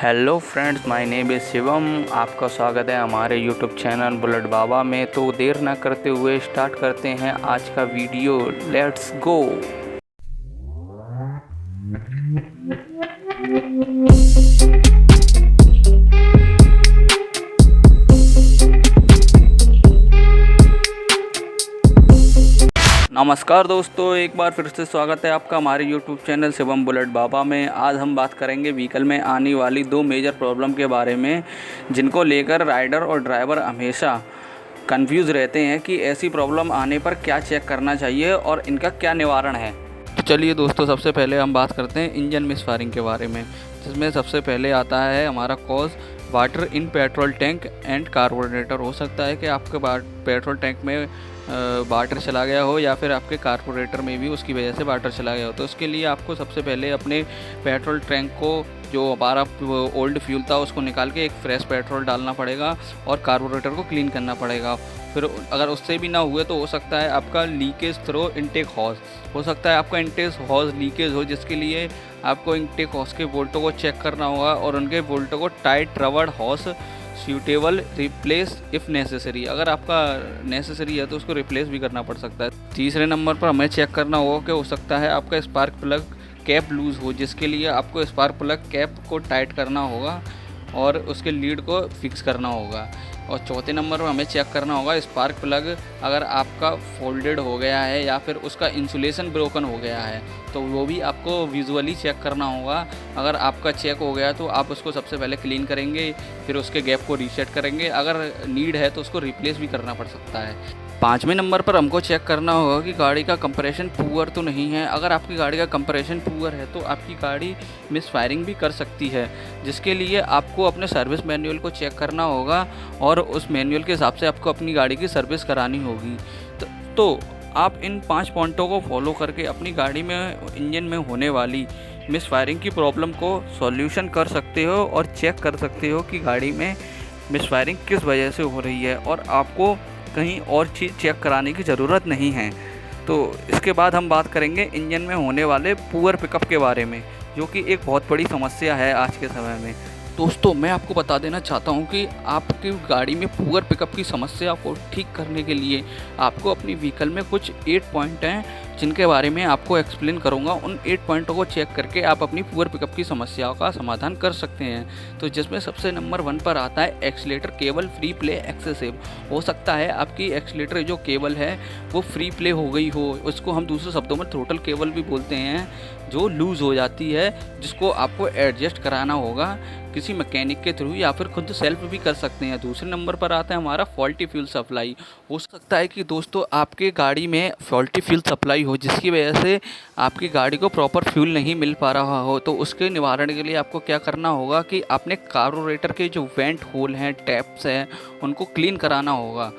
Hello friends, my name is Shivam. आपका स्वागत है हमारे यूट्यूब चैनल बुलेट बाबा में। तो देर ना करते हुए स्टार्ट करते हैं आज का वीडियो। Let's go. नमस्कार दोस्तों, एक बार फिर से स्वागत है आपका हमारे यूट्यूब चैनल शिवम बुलेट बाबा में। आज हम बात करेंगे व्हीकल में आने वाली दो मेजर प्रॉब्लम के बारे में, जिनको लेकर राइडर और ड्राइवर हमेशा कंफ्यूज रहते हैं कि ऐसी प्रॉब्लम आने पर क्या चेक करना चाहिए और इनका क्या निवारण है। तो चलिए दोस्तों, सबसे पहले हम बात करते हैं इंजन मिसफायरिंग के बारे में, जिसमें सबसे पहले आता है हमारा cause water in petrol tank and carburettor. हो सकता है कि आपके पेट्रोल टैंक में वाटर चला गया हो या फिर आपके कार्बोरेटर में भी उसकी वजह से वाटर चला गया हो। तो उसके लिए आपको सबसे पहले अपने पेट्रोल टैंक को, जो हमारा ओल्ड फ्यूल था, उसको निकाल के एक फ्रेश पेट्रोल डालना पड़ेगा और कार्बोरेटर को क्लीन करना पड़ेगा। फिर अगर उससे भी ना हुए तो हो सकता है आपका लीकेज थ्रो इनटेक हॉज, हो सकता है आपका इनटेक हॉज लीकेज हो, जिसके लिए आपको इनटेक हॉज के बोल्टों को चेक करना होगा और उनके बोल्टों को टाइट रबड़ hose suitable replace if necessary. अगर आपका नेसेसरी है तो उसको रिप्लेस भी करना पड़ सकता है। तीसरे नंबर पर हमें चेक करना होगा कि हो सकता है आपका स्पार्क प्लग कैप लूज़ हो, जिसके लिए आपको स्पार्क प्लग कैप को टाइट करना होगा और उसके लीड को फिक्स करना होगा। और चौथे नंबर पर हमें चेक करना होगा स्पार्क प्लग अगर आपका फोल्डेड हो गया है या फिर उसका इंसुलेशन ब्रोकन हो गया है तो वो भी आपको विजुअली चेक करना होगा। अगर आपका चेक हो गया तो आप उसको सबसे पहले क्लीन करेंगे, फिर उसके गैप को रीसेट करेंगे। अगर नीड है तो उसको रिप्लेस भी करना पड़ सकता है। पाँचवें नंबर पर हमको चेक करना होगा कि गाड़ी का कंप्रेशन पुअर तो नहीं है। अगर आपकी गाड़ी का कंप्रेशन पुअर है तो आपकी गाड़ी मिसफायरिंग भी कर सकती है, जिसके लिए आपको अपने सर्विस मैनुअल को चेक करना होगा और उस मैनुअल के हिसाब से आपको अपनी गाड़ी की सर्विस करानी होगी। तो आप इन 5 पॉइंटों को फॉलो करके अपनी गाड़ी में, इंजन में होने वाली मिसफायरिंग की प्रॉब्लम को सॉल्यूशन कर सकते हो और चेक कर सकते हो कि गाड़ी में मिसफायरिंग किस वजह से हो रही है और आपको कहीं और चीज़ चेक कराने की ज़रूरत नहीं है। तो इसके बाद हम बात करेंगे इंजन में होने वाले पुअर पिकअप के बारे में, जो कि एक बहुत बड़ी समस्या है आज के समय में। दोस्तों, मैं आपको बता देना चाहता हूं कि आपकी गाड़ी में पुअर पिकअप की समस्या को ठीक करने के लिए आपको अपनी व्हीकल में कुछ 8 पॉइंट हैं जिनके बारे में आपको एक्सप्लेन करूंगा। उन 8 पॉइंटों को चेक करके आप अपनी पुअर पिकअप की समस्याओं का समाधान कर सकते हैं। तो जिसमें सबसे नंबर 1 पर आता है accelerator cable free play excessive. हो सकता है आपकी एक्सीलेटर जो केबल है वो फ्री प्ले हो गई हो, उसको हम दूसरे शब्दों में थ्रोटल केबल भी बोलते हैं, जो लूज़ हो जाती है, जिसको आपको एडजस्ट कराना होगा किसी मैकेनिक के थ्रू या फिर खुद सेल्फ भी कर सकते हैं। दूसरे नंबर पर आता है हमारा फॉल्टी फ्यूल सप्लाई। हो सकता है कि दोस्तों आपके गाड़ी में फॉल्टी फ्यूल सप्लाई हो, जिसकी वजह से आपकी गाड़ी को प्रॉपर फ्यूल नहीं मिल पा रहा हो। तो उसके निवारण के लिए आपको क्या करना होगा कि आपने कार्बोरेटर के जो वेंट होल हैं, टैप्स हैं, उनको क्लीन कराना होगा।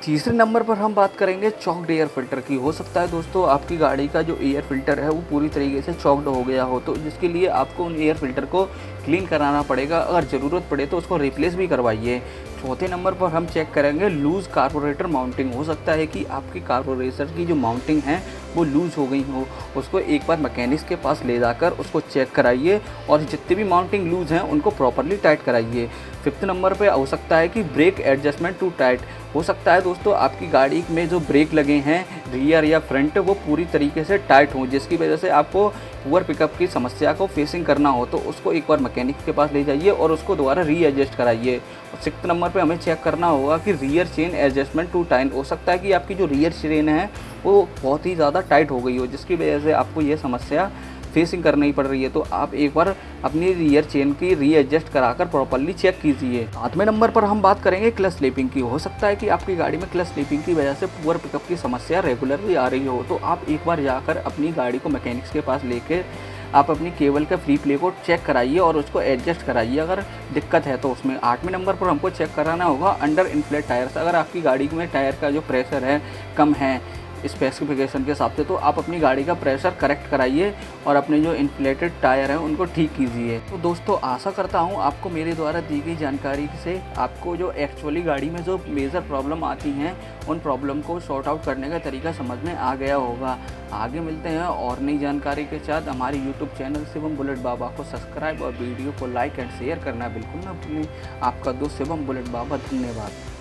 तीसरे नंबर पर हम बात करेंगे चॉक्ड एयर फिल्टर की। हो सकता है दोस्तों आपकी गाड़ी का जो एयर फिल्टर है वो पूरी तरीके से चॉक्ड हो गया हो, तो जिसके लिए आपको उन एयर फिल्टर को क्लीन कराना पड़ेगा। अगर ज़रूरत पड़े तो उसको रिप्लेस भी करवाइए। चौथे नंबर पर हम चेक करेंगे लूज़ कार्बोरेटर माउंटिंग। हो सकता है कि आपकी कार्बोरेटर की जो माउंटिंग है वो लूज़ हो गई हो, उसको एक बार मैकेनिक्स के पास ले जाकर उसको चेक कराइए और जितनी भी माउंटिंग लूज़ हैं उनको प्रॉपरली टाइट कराइए। फिफ्थ नंबर पे हो सकता है कि ब्रेक एडजस्टमेंट टू टाइट। हो सकता है दोस्तों आपकी गाड़ी में जो ब्रेक लगे हैं रियर या फ्रंट वो पूरी तरीके से टाइट हो, जिसकी वजह से आपको पुअर पिकअप की समस्या को फेसिंग करना हो, तो उसको एक बार मैकेनिक के पास ले जाइए और उसको दोबारा रीएडजस्ट कराइए। सिक्स्थ नंबर पे हमें चेक करना होगा कि rear chain adjustment too tight. हो सकता है कि आपकी जो रियर चेन है वो बहुत ही ज़्यादा टाइट हो गई हो, जिसकी वजह से आपको ये समस्या फेसिंग करनी पड़ रही है। तो आप एक बार अपनी रियर चेन की रीएडजस्ट कराकर प्रॉपर्ली चेक कीजिए। 8वें नंबर पर हम बात करेंगे क्लच स्लिपिंग की। हो सकता है कि आपकी गाड़ी में क्लच स्लिपिंग की वजह से पुअर पिकअप की समस्या रेगुलरली आ रही हो, तो आप एक बार जाकर अपनी गाड़ी को मैकेनिक्स के पास लेकर आप अपनी केबल का फ्री प्ले को चेक कराइए और उसको एडजस्ट कराइए अगर दिक्कत है तो उसमें। 8वें नंबर पर हमको चेक कराना होगा अंडर इन्फ्लेट टायर्स। अगर आपकी गाड़ी में टायर का जो प्रेशर है कम है स्पेसिफिकेशन के हिसाब से। तो आप अपनी गाड़ी का प्रेशर करेक्ट कराइए और अपने जो इन्फ्लेटेड टायर हैं उनको ठीक कीजिए। तो दोस्तों आशा करता हूँ आपको मेरे द्वारा दी गई जानकारी से आपको जो एक्चुअली गाड़ी में जो मेजर प्रॉब्लम आती हैं उन प्रॉब्लम को सॉर्ट आउट करने का तरीका समझ में आ गया होगा। आगे मिलते हैं और नई जानकारी के साथ। हमारे यूट्यूब चैनल शिवम बुलेट बाबा को सब्सक्राइब और वीडियो को लाइक एंड शेयर करना बिल्कुल ना भूलें। आपका दोस्त शिवम बुलेट बाबा, धन्यवाद।